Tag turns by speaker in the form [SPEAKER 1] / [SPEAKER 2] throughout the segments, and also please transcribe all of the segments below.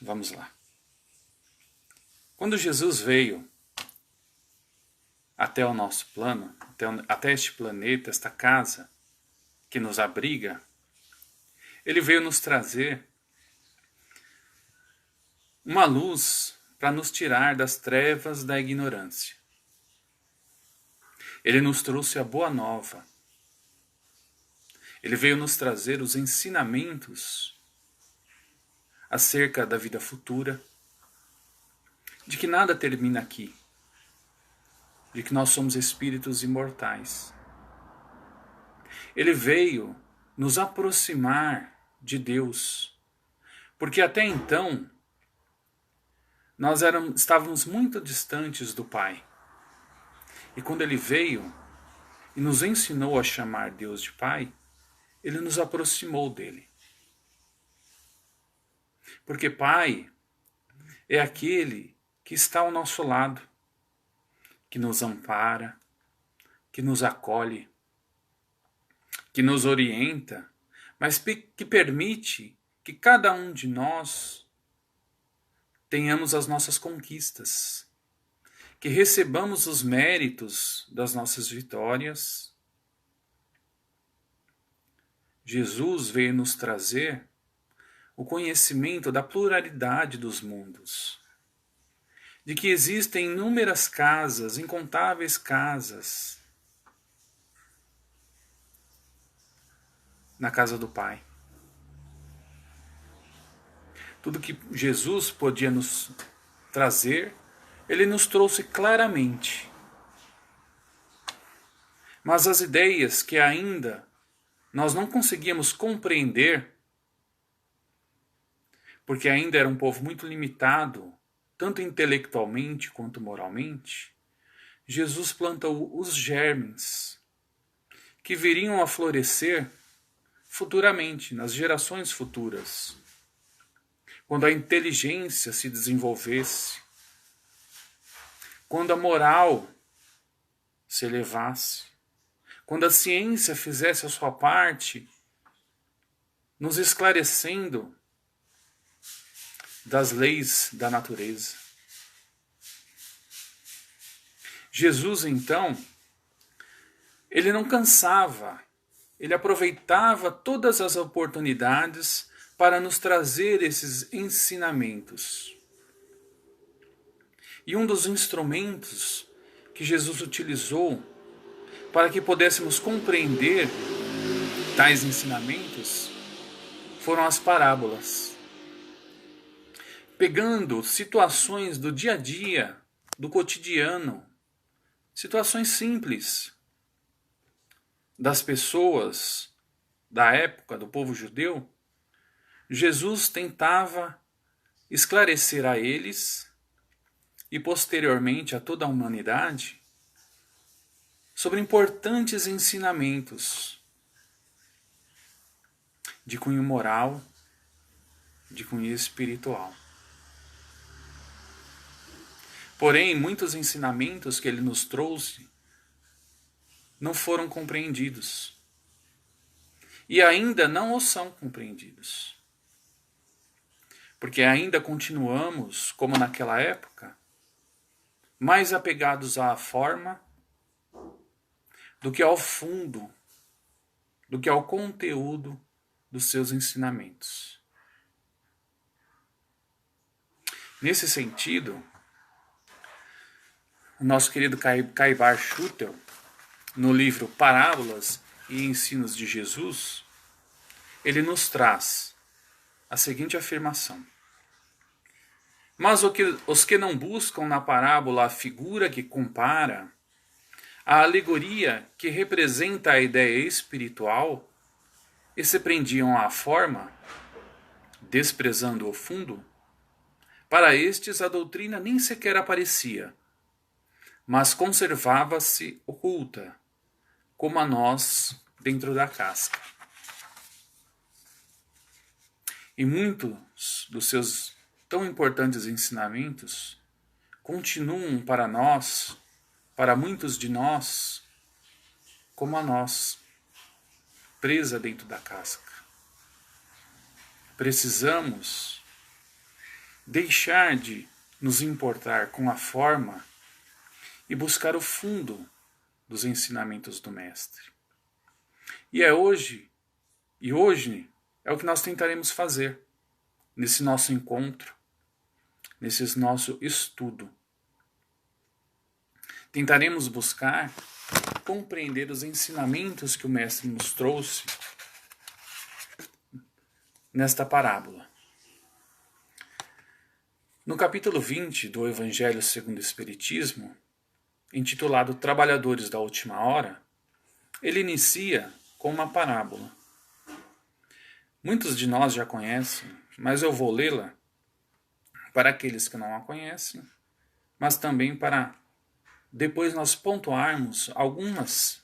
[SPEAKER 1] Vamos lá. Quando Jesus veio até o nosso plano, até este planeta, esta casa que nos abriga, ele veio nos trazer uma luz para nos tirar das trevas da ignorância. Ele nos trouxe a boa nova. Ele veio nos trazer os ensinamentos acerca da vida futura, de que nada termina aqui, de que nós somos espíritos imortais. Ele veio nos aproximar de Deus, porque até então nós estávamos muito distantes do Pai. E quando ele veio e nos ensinou a chamar Deus de Pai, ele nos aproximou dele. Porque Pai é aquele que está ao nosso lado, que nos ampara, que nos acolhe, que nos orienta, mas que permite que cada um de nós tenhamos as nossas conquistas, que recebamos os méritos das nossas vitórias. Jesus veio nos trazer o conhecimento da pluralidade dos mundos, de que existem inúmeras casas, incontáveis casas, na casa do Pai. Tudo que Jesus podia nos trazer, ele nos trouxe claramente. Mas as ideias que ainda nós não conseguíamos compreender, porque ainda era um povo muito limitado, tanto intelectualmente quanto moralmente, Jesus plantou os germes que viriam a florescer futuramente, nas gerações futuras, quando a inteligência se desenvolvesse, quando a moral se elevasse, quando a ciência fizesse a sua parte, nos esclarecendo das leis da natureza. Jesus, então, ele não cansava, ele aproveitava todas as oportunidades para nos trazer esses ensinamentos. E um dos instrumentos que Jesus utilizou para que pudéssemos compreender tais ensinamentos foram as parábolas. Pegando situações do dia a dia, do cotidiano, situações simples das pessoas da época, do povo judeu, Jesus tentava esclarecer a eles e posteriormente a toda a humanidade sobre importantes ensinamentos de cunho moral, de cunho espiritual. Porém, muitos ensinamentos que ele nos trouxe não foram compreendidos. E ainda não o são compreendidos. Porque ainda continuamos, como naquela época, mais apegados à forma do que ao fundo, do que ao conteúdo dos seus ensinamentos. Nesse sentido, o nosso querido Caibar Schutel, no livro Parábolas e Ensinos de Jesus, ele nos traz a seguinte afirmação: mas os que não buscam na parábola a figura que compara, a alegoria que representa a ideia espiritual, e se prendiam à forma, desprezando o fundo, para estes a doutrina nem sequer aparecia, mas conservava-se oculta, como a nós dentro da casca. E muitos dos seus tão importantes ensinamentos continuam para nós, para muitos de nós, como a nós, presa dentro da casca. Precisamos deixar de nos importar com a forma e buscar o fundo dos ensinamentos do Mestre. E hoje é o que nós tentaremos fazer nesse nosso encontro, nesse nosso estudo. Tentaremos buscar compreender os ensinamentos que o Mestre nos trouxe nesta parábola. No capítulo 20 do Evangelho segundo o Espiritismo, intitulado Trabalhadores da Última Hora, ele inicia com uma parábola. Muitos de nós já conhecem, mas eu vou lê-la para aqueles que não a conhecem, mas também para depois nós pontuarmos alguns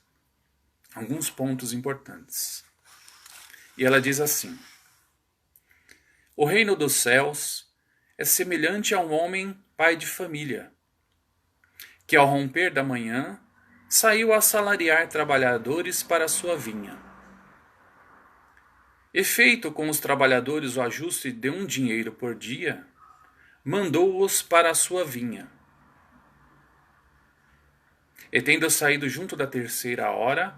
[SPEAKER 1] pontos importantes. E ela diz assim: O reino dos céus é semelhante a um homem pai de família, que ao romper da manhã saiu a assalariar trabalhadores para a sua vinha. E feito com os trabalhadores o ajuste de 1 dinheiro por dia, mandou-os para a sua vinha. E tendo saído junto da 3ª hora,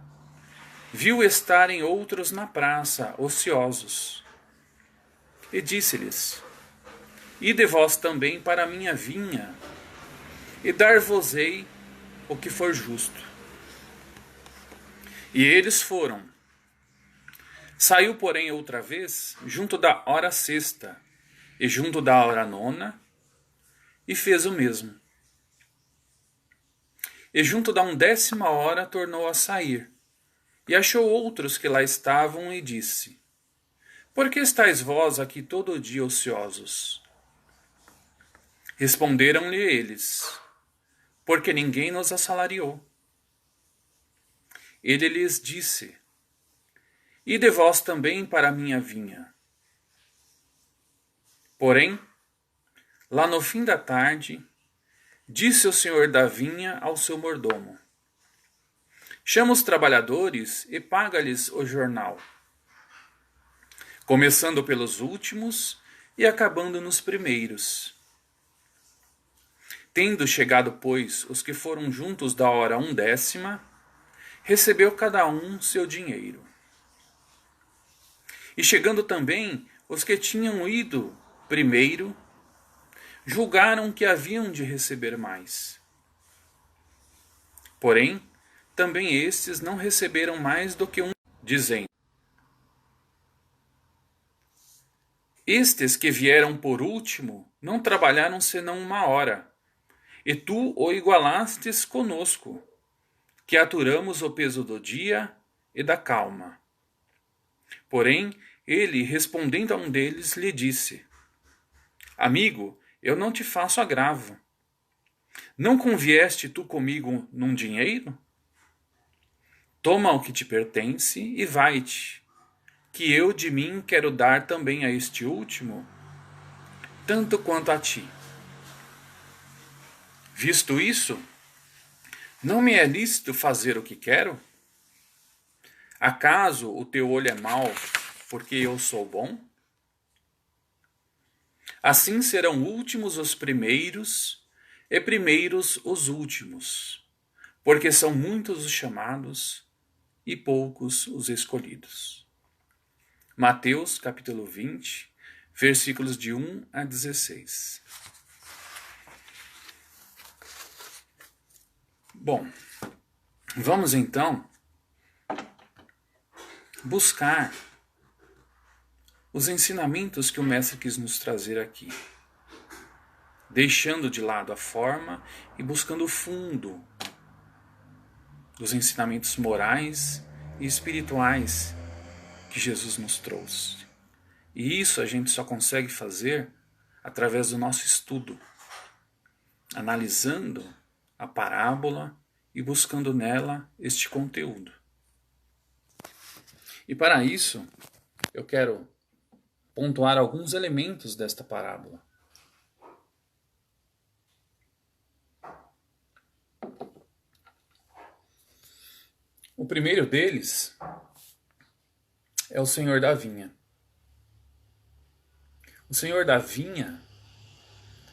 [SPEAKER 1] viu estarem outros na praça, ociosos. E disse-lhes: Ide vós também para a minha vinha, e dar-vos-ei o que for justo. E eles foram. Saiu, porém, outra vez, junto da hora 6ª, e junto da hora 9ª, e fez o mesmo. E junto da 10ª hora tornou a sair, e achou outros que lá estavam, e disse: Por que estáis vós aqui todo o dia ociosos? Responderam-lhe eles: Porque ninguém nos assalariou. Ele lhes disse: Ide vós também para a minha vinha. Porém, lá no fim da tarde, disse o senhor da vinha ao seu mordomo: Chama os trabalhadores e paga-lhes o jornal, começando pelos últimos e acabando nos primeiros. Tendo chegado, pois, os que foram juntos da hora 1/10, recebeu cada um seu dinheiro. E chegando também os que tinham ido primeiro, julgaram que haviam de receber mais. Porém, também estes não receberam mais do que dizendo: Estes que vieram por último não trabalharam senão 1 hora, e tu o igualastes conosco, que aturamos o peso do dia e da calma. Porém, ele, respondendo a um deles, lhe disse: Amigo, eu não te faço agravo. Não convieste tu comigo num dinheiro? Toma o que te pertence e vai-te, que eu de mim quero dar também a este último, tanto quanto a ti. Visto isso, não me é lícito fazer o que quero? Acaso o teu olho é mau, porque eu sou bom? Assim serão últimos os primeiros, e primeiros os últimos, porque são muitos os chamados e poucos os escolhidos. Mateus, capítulo 20, versículos de 1 a 16. Bom, vamos então buscar os ensinamentos que o Mestre quis nos trazer aqui, deixando de lado a forma e buscando o fundo dos ensinamentos morais e espirituais que Jesus nos trouxe. E isso a gente só consegue fazer através do nosso estudo, analisando a parábola e buscando nela este conteúdo. E para isso, eu quero pontuar alguns elementos desta parábola. O primeiro deles é o Senhor da vinha. O Senhor da vinha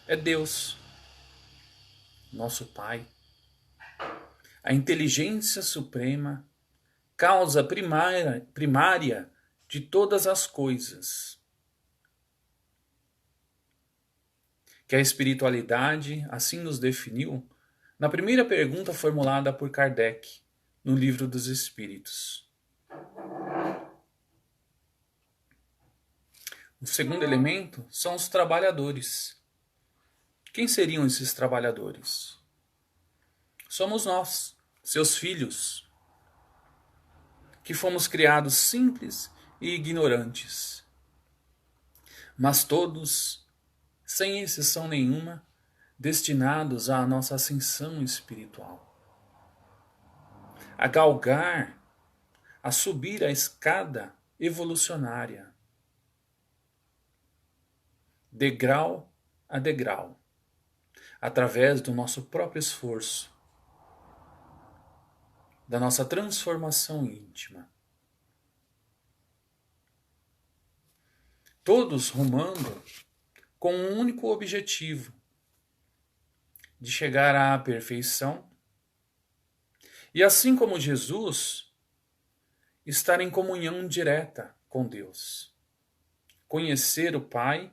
[SPEAKER 1] é Deus, nosso Pai, a inteligência suprema, causa primária de todas as coisas. Que a espiritualidade assim nos definiu na primeira pergunta formulada por Kardec no Livro dos Espíritos. O segundo elemento são os trabalhadores. Quem seriam esses trabalhadores? Somos nós, seus filhos, que fomos criados simples e ignorantes, mas todos, sem exceção nenhuma, destinados à nossa ascensão espiritual, a galgar, a subir a escada evolucionária, degrau a degrau, através do nosso próprio esforço, da nossa transformação íntima. Todos rumando com um único objetivo, de chegar à perfeição e, assim como Jesus, estar em comunhão direta com Deus, conhecer o Pai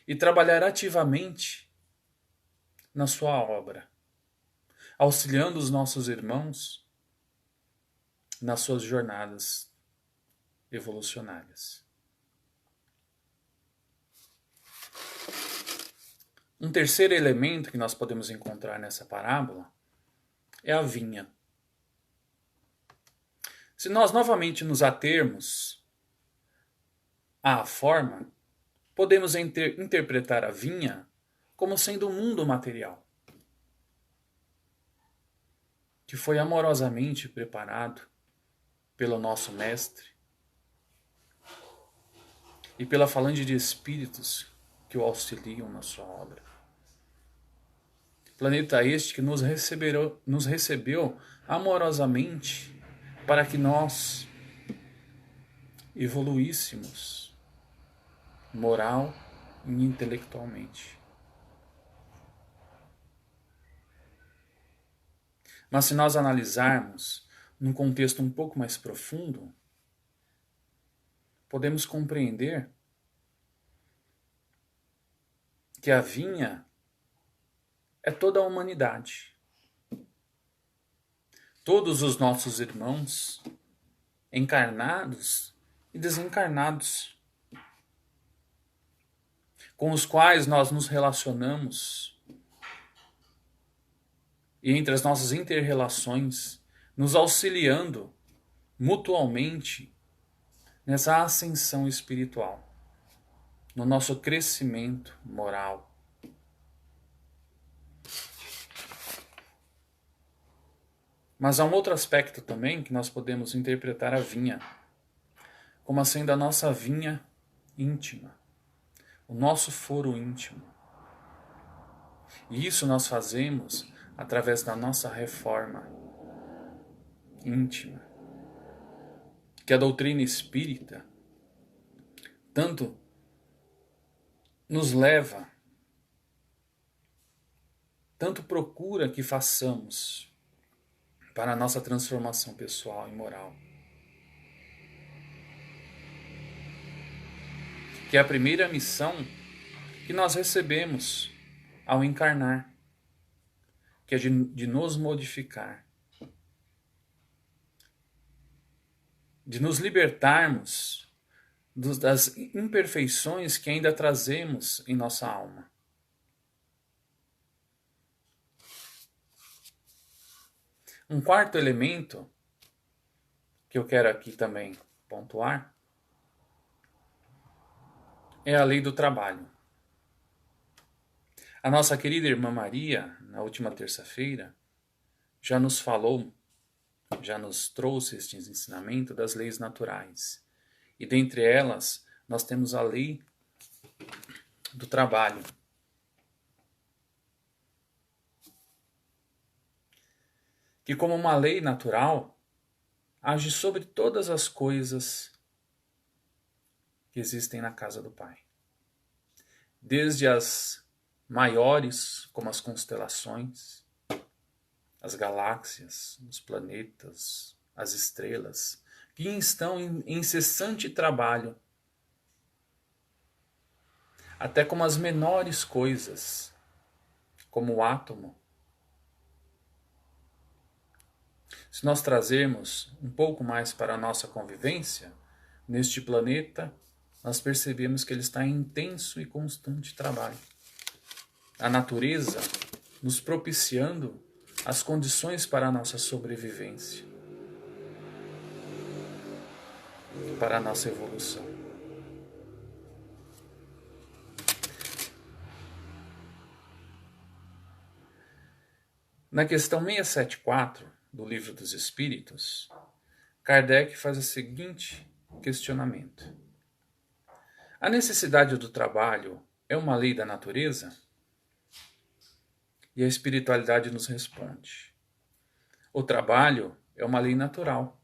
[SPEAKER 1] e trabalhar ativamente na sua obra, auxiliando os nossos irmãos nas suas jornadas evolucionárias. Um terceiro elemento que nós podemos encontrar nessa parábola é a vinha. Se nós novamente nos atermos à forma, podemos interpretar a vinha como sendo o mundo material, que foi amorosamente preparado pelo nosso Mestre e pela falange de espíritos que o auxiliam na sua obra. Planeta este que nos recebeu amorosamente para que nós evoluíssemos moral e intelectualmente. Mas se nós analisarmos num contexto um pouco mais profundo, podemos compreender que a vinha é toda a humanidade. Todos os nossos irmãos, encarnados e desencarnados, com os quais nós nos relacionamos, e entre as nossas inter-relações, nos auxiliando mutualmente nessa ascensão espiritual, no nosso crescimento moral. Mas há um outro aspecto também que nós podemos interpretar a vinha como sendo a nossa vinha íntima, o nosso foro íntimo. E isso nós fazemos através da nossa reforma íntima, que a doutrina espírita tanto nos leva, tanto procura que façamos para a nossa transformação pessoal e moral. Que é a primeira missão que nós recebemos ao encarnar, que é de nos modificar, de nos libertarmos das imperfeições que ainda trazemos em nossa alma. Um quarto elemento que eu quero aqui também pontuar é a lei do trabalho. A nossa querida irmã Maria, na última terça-feira, já nos falou, já nos trouxe este ensinamento das leis naturais. E dentre elas, nós temos a lei do trabalho. Que como uma lei natural, age sobre todas as coisas que existem na casa do Pai. Desde as maiores, como as constelações, as galáxias, os planetas, as estrelas, que estão em incessante trabalho, até como as menores coisas, como o átomo. Se nós trazermos um pouco mais para a nossa convivência, neste planeta, nós percebemos que ele está em intenso e constante trabalho. A natureza nos propiciando as condições para a nossa sobrevivência, para a nossa evolução. Na questão 674 do Livro dos Espíritos, Kardec faz o seguinte questionamento: a necessidade do trabalho é uma lei da natureza? E a espiritualidade nos responde: o trabalho é uma lei natural.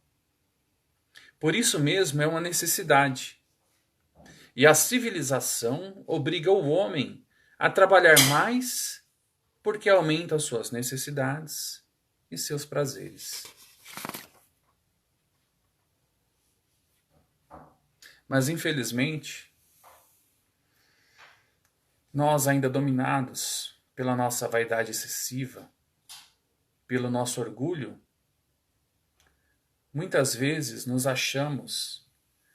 [SPEAKER 1] Por isso mesmo é uma necessidade. E a civilização obriga o homem a trabalhar mais porque aumenta as suas necessidades e seus prazeres. Mas, infelizmente, nós ainda dominados pela nossa vaidade excessiva, pelo nosso orgulho, muitas vezes nos achamos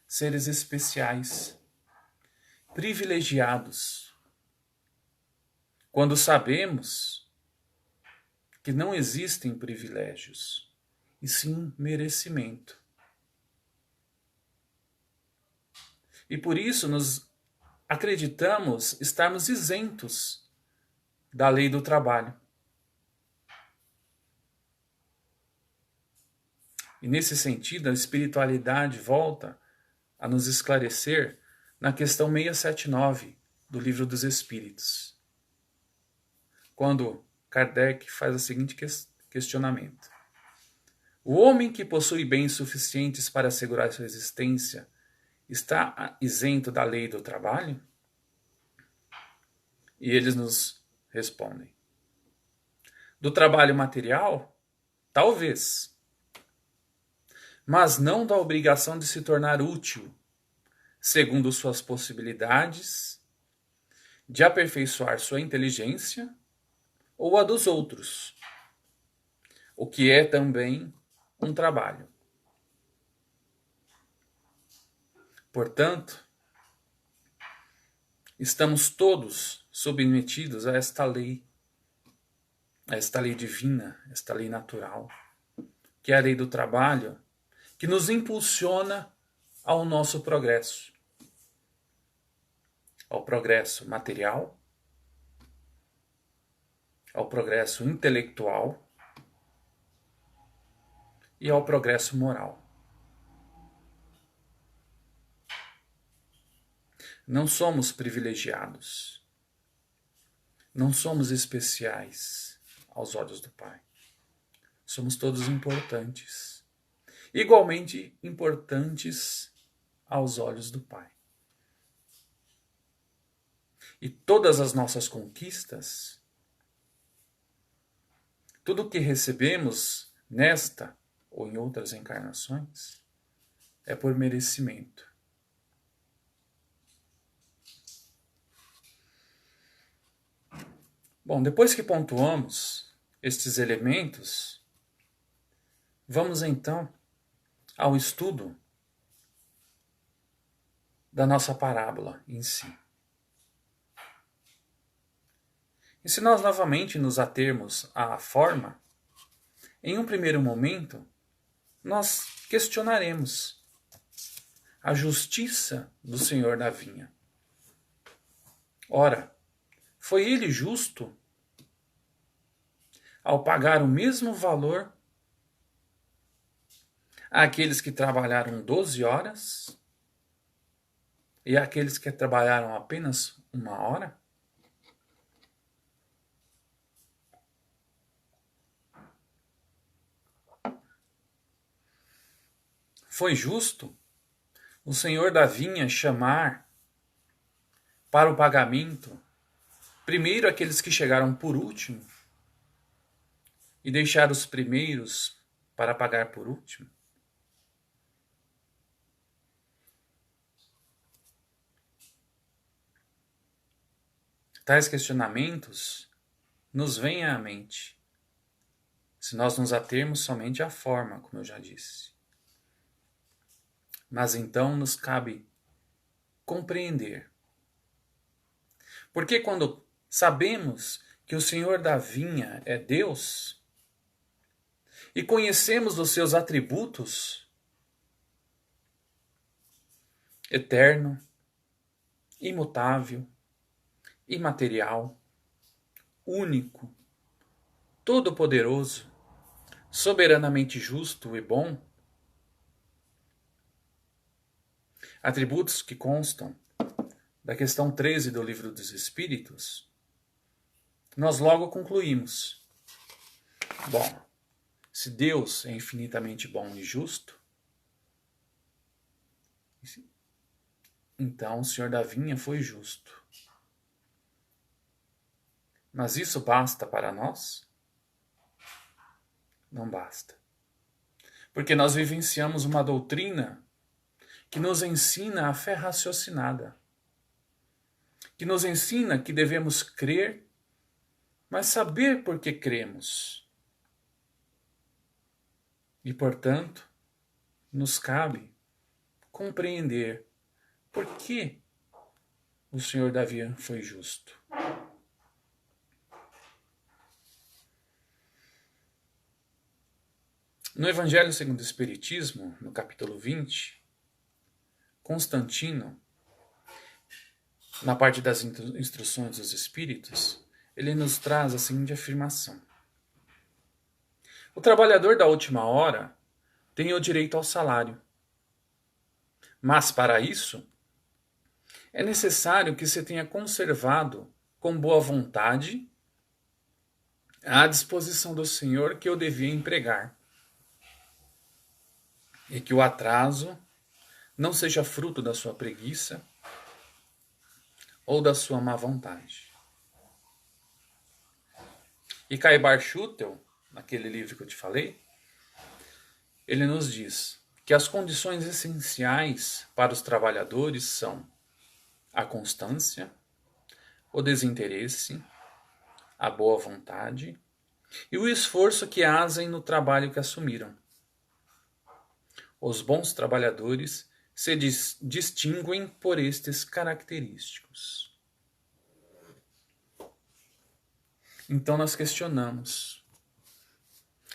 [SPEAKER 1] seres especiais, privilegiados, quando sabemos que não existem privilégios, e sim merecimento. E por isso nos acreditamos estarmos isentos da lei do trabalho. E nesse sentido, a espiritualidade volta a nos esclarecer na questão 679 do Livro dos Espíritos, quando Kardec faz o seguinte questionamento: o homem que possui bens suficientes para assegurar sua existência está isento da lei do trabalho? E eles nos respondem: do trabalho material? Talvez. Mas não da obrigação de se tornar útil, segundo suas possibilidades, de aperfeiçoar sua inteligência ou a dos outros, o que é também um trabalho. Portanto, estamos todos submetidos a esta lei divina, esta lei natural, que é a lei do trabalho, que nos impulsiona ao nosso progresso. Ao progresso material, ao progresso intelectual e ao progresso moral. Não somos privilegiados. Não somos especiais aos olhos do Pai. Somos todos importantes. Igualmente importantes aos olhos do Pai. E todas as nossas conquistas, tudo o que recebemos nesta ou em outras encarnações, é por merecimento. Bom, depois que pontuamos estes elementos, vamos então ao estudo da nossa parábola em si. E se nós novamente nos atermos à forma, em um primeiro momento, nós questionaremos a justiça do Senhor da vinha. Ora, foi ele justo ao pagar o mesmo valor àqueles que trabalharam 12 horas e àqueles que trabalharam apenas 1 hora? Foi justo o Senhor da vinha chamar para o pagamento Primeiro aqueles que chegaram por último e deixaram os primeiros para pagar por último? Tais questionamentos nos vêm à mente, se nós nos atermos somente à forma, como eu já disse. Mas então nos cabe compreender. Porque quando sabemos que o Senhor da vinha é Deus e conhecemos os seus atributos, eterno, imutável, imaterial, único, todo-poderoso, soberanamente justo e bom, atributos que constam da questão 13 do Livro dos Espíritos, nós logo concluímos: bom, se Deus é infinitamente bom e justo, então o Senhor da vinha foi justo. Mas isso basta para nós? Não basta. Porque nós vivenciamos uma doutrina que nos ensina a fé raciocinada, que nos ensina que devemos crer, mas saber por que cremos. E, portanto, nos cabe compreender por que o Senhor da vinha foi justo. No Evangelho segundo o Espiritismo, no capítulo 20, Constantino, na parte das instruções dos Espíritos, ele nos traz a seguinte afirmação: o trabalhador da última hora tem o direito ao salário, mas para isso é necessário que se tenha conservado com boa vontade à disposição do Senhor que eu devia empregar, e que o atraso não seja fruto da sua preguiça ou da sua má vontade. E Caibar Schutel, naquele livro que eu te falei, ele nos diz que as condições essenciais para os trabalhadores são a constância, o desinteresse, a boa vontade e o esforço que asem no trabalho que assumiram. Os bons trabalhadores se distinguem por estes característicos. Então nós questionamos: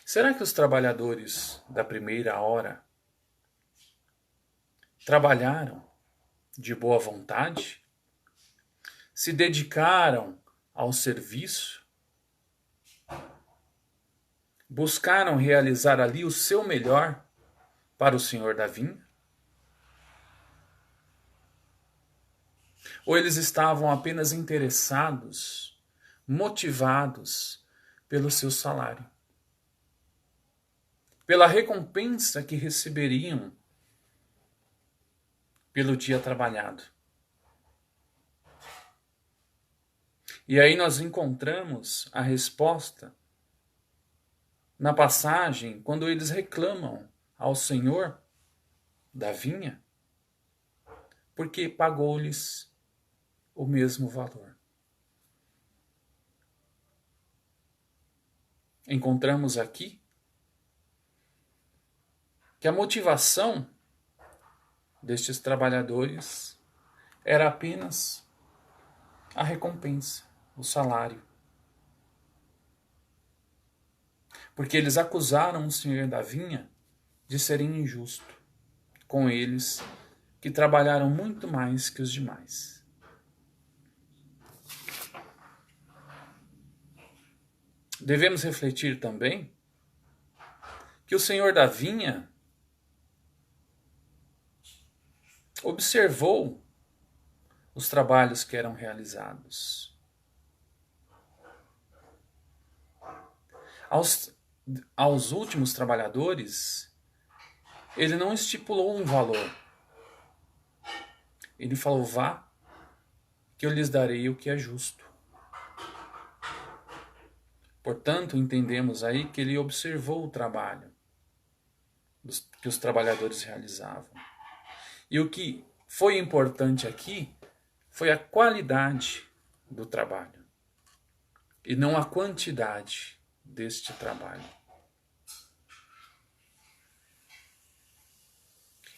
[SPEAKER 1] será que os trabalhadores da primeira hora trabalharam de boa vontade? Se dedicaram ao serviço? Buscaram realizar ali o seu melhor para o Senhor da vinha? Ou eles estavam apenas interessados, motivados pelo seu salário, pela recompensa que receberiam pelo dia trabalhado? E aí nós encontramos a resposta na passagem quando eles reclamam ao Senhor da vinha, porque pagou-lhes o mesmo valor. Encontramos aqui que a motivação destes trabalhadores era apenas a recompensa, o salário. Porque eles acusaram o Senhor da vinha de serem injusto com eles, que trabalharam muito mais que os demais. Devemos refletir também que o Senhor da vinha observou os trabalhos que eram realizados. Aos últimos trabalhadores, ele não estipulou um valor. Ele falou: vá, que eu lhes darei o que é justo. Portanto, entendemos aí que ele observou o trabalho que os trabalhadores realizavam. E o que foi importante aqui foi a qualidade do trabalho e não a quantidade deste trabalho.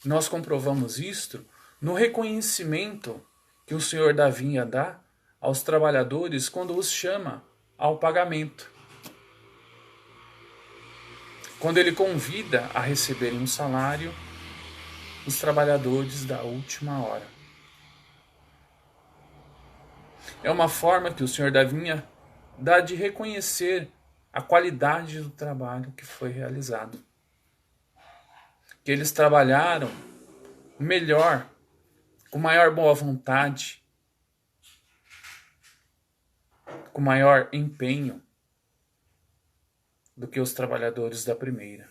[SPEAKER 1] Nós comprovamos isto no reconhecimento que o Senhor da vinha dá aos trabalhadores quando os chama ao pagamento. Quando ele convida a receberem um salário os trabalhadores da última hora. É uma forma que o Senhor da vinha dá de reconhecer a qualidade do trabalho que foi realizado. Que eles trabalharam melhor, com maior boa vontade, com maior empenho do que os trabalhadores da primeira.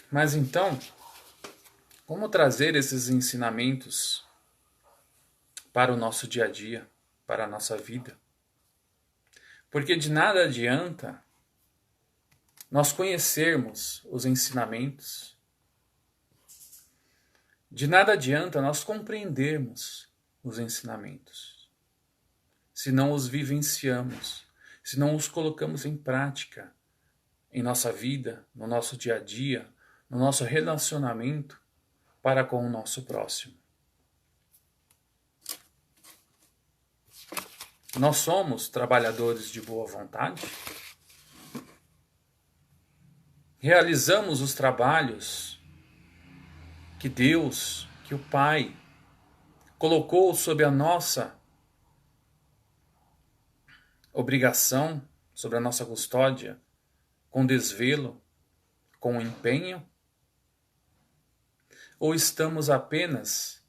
[SPEAKER 1] Mas então, como trazer esses ensinamentos para o nosso dia a dia, para a nossa vida? Porque de nada adianta nós conhecermos os ensinamentos, de nada adianta nós compreendermos os ensinamentos, se não os vivenciamos, se não os colocamos em prática em nossa vida, no nosso dia a dia, no nosso relacionamento para com o nosso próximo. Nós somos trabalhadores de boa vontade? Realizamos os trabalhos que Deus, que o Pai, colocou sob a nossa obrigação, sobre a nossa custódia, com desvelo, com empenho? Ou estamos apenas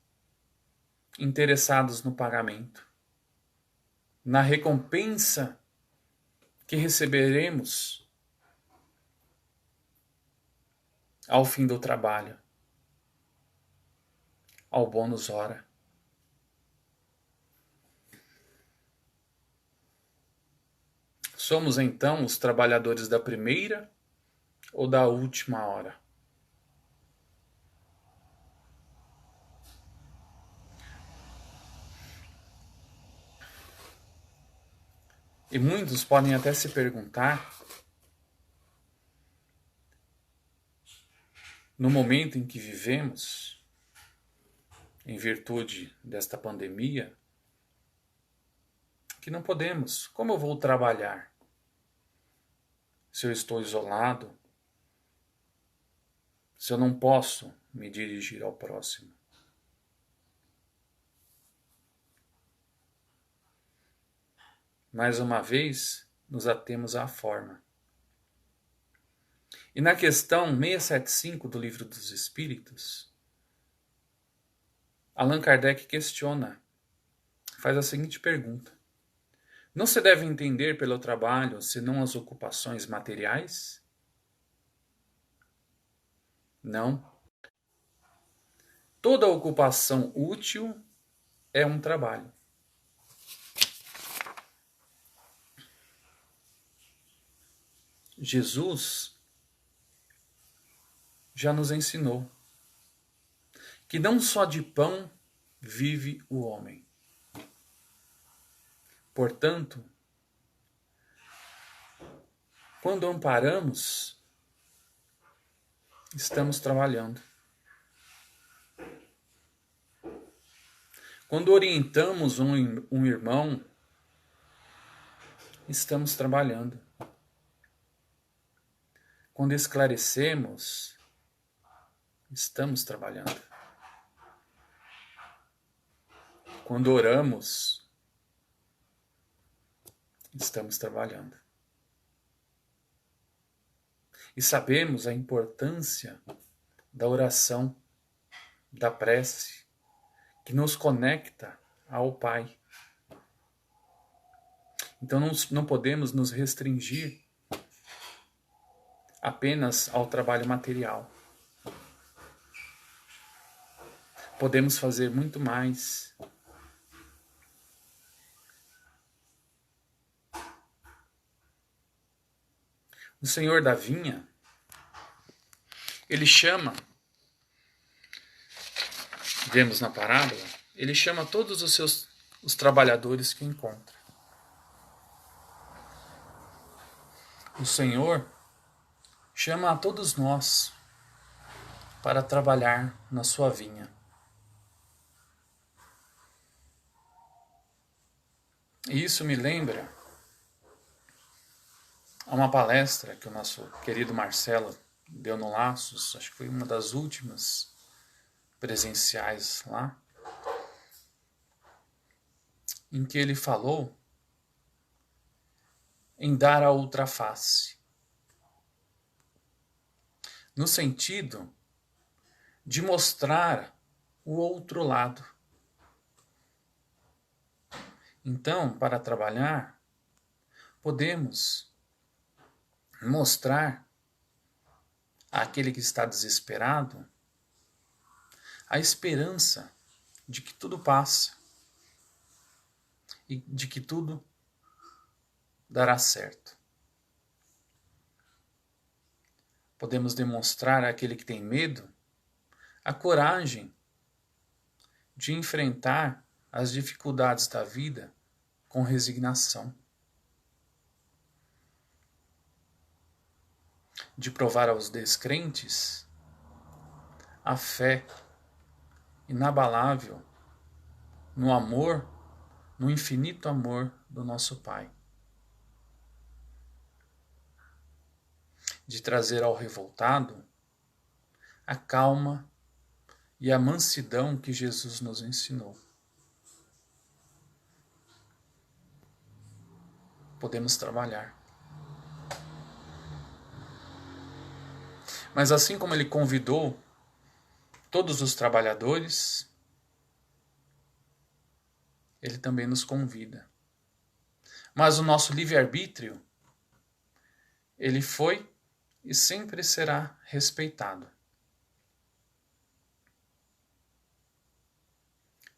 [SPEAKER 1] interessados no pagamento, na recompensa que receberemos ao fim do trabalho, ao bônus hora? Somos então os trabalhadores da primeira ou da última hora? E muitos podem até se perguntar, no momento em que vivemos, em virtude desta pandemia, que não podemos. Como eu vou trabalhar? Se eu estou isolado, se eu não posso me dirigir ao próximo. Mais uma vez, nos atemos à forma. E na questão 675 do Livro dos Espíritos, Allan Kardec questiona, faz a seguinte pergunta: não se deve entender pelo trabalho senão as ocupações materiais? Não. Toda ocupação útil é um trabalho. Jesus já nos ensinou que não só de pão vive o homem. Portanto, quando amparamos, estamos trabalhando. Quando orientamos um irmão, estamos trabalhando. Quando esclarecemos, estamos trabalhando. Quando oramos, estamos trabalhando. E sabemos a importância da oração, da prece, que nos conecta ao Pai. Então não podemos nos restringir apenas ao trabalho material. Podemos fazer muito mais. O Senhor da vinha, ele chama, vemos na parábola, ele chama todos os trabalhadores que encontra. O Senhor chama a todos nós para trabalhar na sua vinha. E isso me lembra a uma palestra que o nosso querido Marcelo deu no Laços, acho que foi uma das últimas presenciais lá, em que ele falou em dar a outra face, no sentido de mostrar o outro lado. Então, para trabalhar, podemos mostrar àquele que está desesperado a esperança de que tudo passa e de que tudo dará certo. Podemos demonstrar àquele que tem medo a coragem de enfrentar as dificuldades da vida com resignação. De provar aos descrentes a fé inabalável no amor, no infinito amor do nosso Pai. De trazer ao revoltado a calma e a mansidão que Jesus nos ensinou. Podemos trabalhar. Mas assim como ele convidou todos os trabalhadores, ele também nos convida. Mas o nosso livre-arbítrio, ele foi e sempre será respeitado.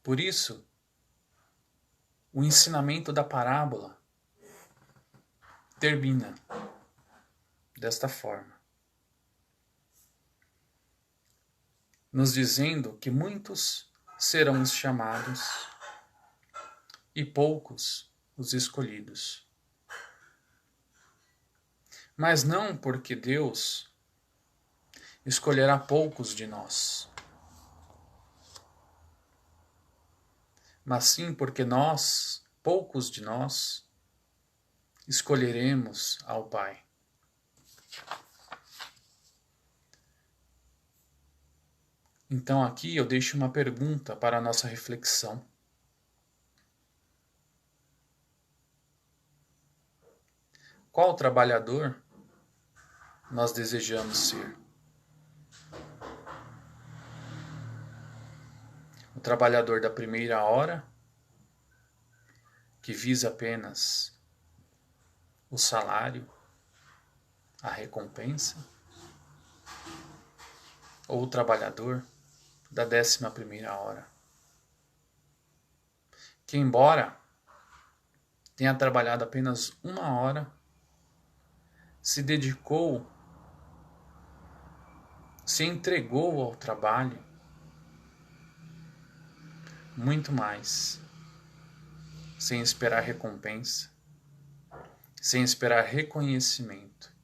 [SPEAKER 1] Por isso, o ensinamento da parábola termina desta forma, nos dizendo que muitos serão os chamados e poucos os escolhidos. Mas não porque Deus escolherá poucos de nós, mas sim porque nós, poucos de nós, escolheremos ao Pai. Então aqui eu deixo uma pergunta para a nossa reflexão. Qual trabalhador nós desejamos ser? O trabalhador da primeira hora, que visa apenas o salário, a recompensa? Ou o trabalhador da 11ª hora, que embora tenha trabalhado apenas 1 hora, se dedicou, se entregou ao trabalho muito mais, sem esperar recompensa, sem esperar reconhecimento.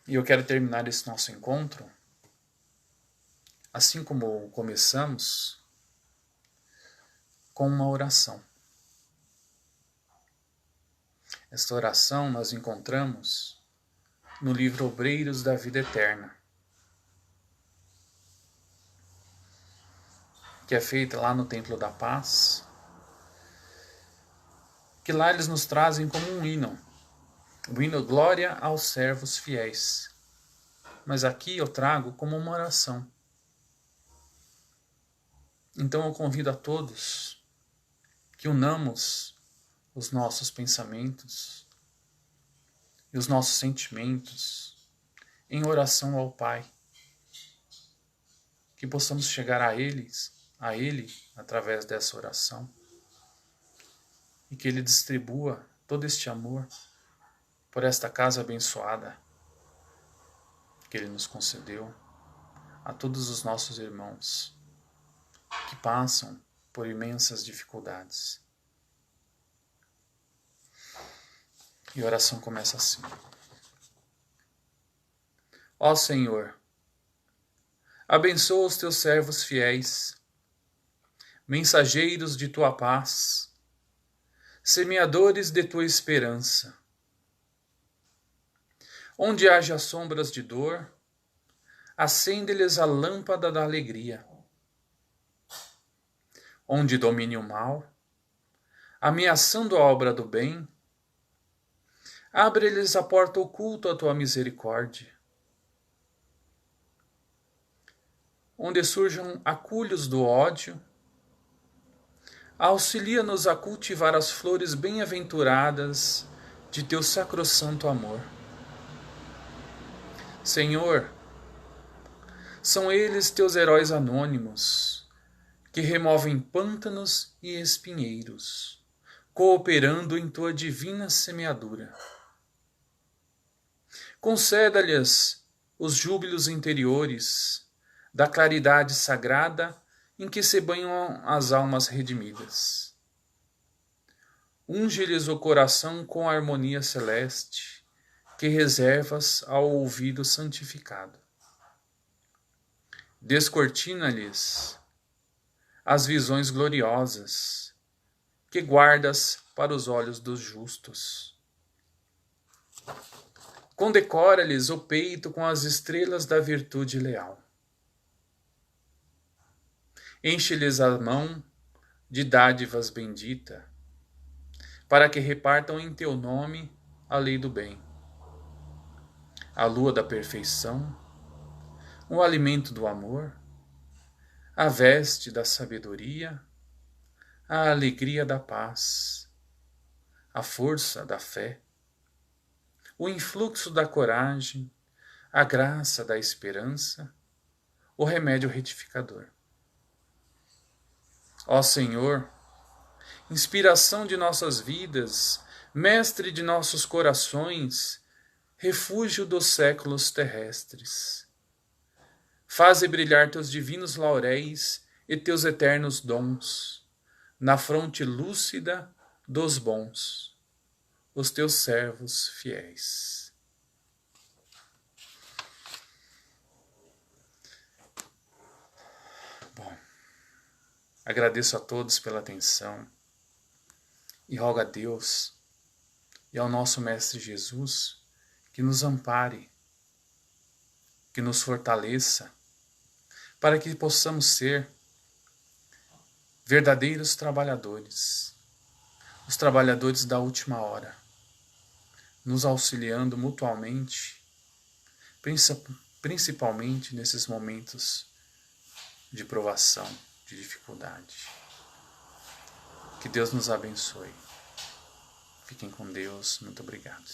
[SPEAKER 1] E eu quero terminar esse nosso encontro, assim como começamos, com uma oração. Esta oração nós encontramos no livro Obreiros da Vida Eterna, que é feita lá no Templo da Paz, que lá eles nos trazem como um hino, o hino Glória aos Servos Fiéis. Mas aqui eu trago como uma oração. Então eu convido a todos que unamos os nossos pensamentos e os nossos sentimentos em oração ao Pai. Que possamos chegar a Ele, através dessa oração. e que Ele distribua todo este amor por esta casa abençoada que Ele nos concedeu, a todos os nossos irmãos que passam por imensas dificuldades. E a oração começa assim: Ó Senhor, abençoa os teus servos fiéis, mensageiros de tua paz, semeadores de tua esperança. Onde haja sombras de dor, acende-lhes a lâmpada da alegria. Onde domine o mal, ameaçando a obra do bem, abre-lhes a porta oculta à tua misericórdia. Onde surjam acúlios do ódio, auxilia-nos a cultivar as flores bem-aventuradas de teu sacrossanto amor. Senhor, são eles teus heróis anônimos, que removem pântanos e espinheiros, cooperando em tua divina semeadura. Conceda-lhes os júbilos interiores da claridade sagrada em que se banham as almas redimidas. Unge-lhes o coração com a harmonia celeste que reservas ao ouvido santificado. Descortina-lhes as visões gloriosas que guardas para os olhos dos justos. Condecora-lhes o peito com as estrelas da virtude leal. Enche-lhes a mão de dádivas bendita, para que repartam em teu nome a lei do bem, a lua da perfeição, o alimento do amor, a veste da sabedoria, a alegria da paz, a força da fé, o influxo da coragem, a graça da esperança, o remédio retificador. Ó Senhor, inspiração de nossas vidas, mestre de nossos corações, refúgio dos séculos terrestres, faze brilhar teus divinos lauréis e teus eternos dons na fronte lúcida dos bons, os teus servos fiéis. Bom, agradeço a todos pela atenção e rogo a Deus e ao nosso Mestre Jesus que nos ampare, que nos fortaleça, para que possamos ser verdadeiros trabalhadores, os trabalhadores da última hora, nos auxiliando mutuamente, principalmente nesses momentos de provação, de dificuldade. Que Deus nos abençoe. Fiquem com Deus. Muito obrigado.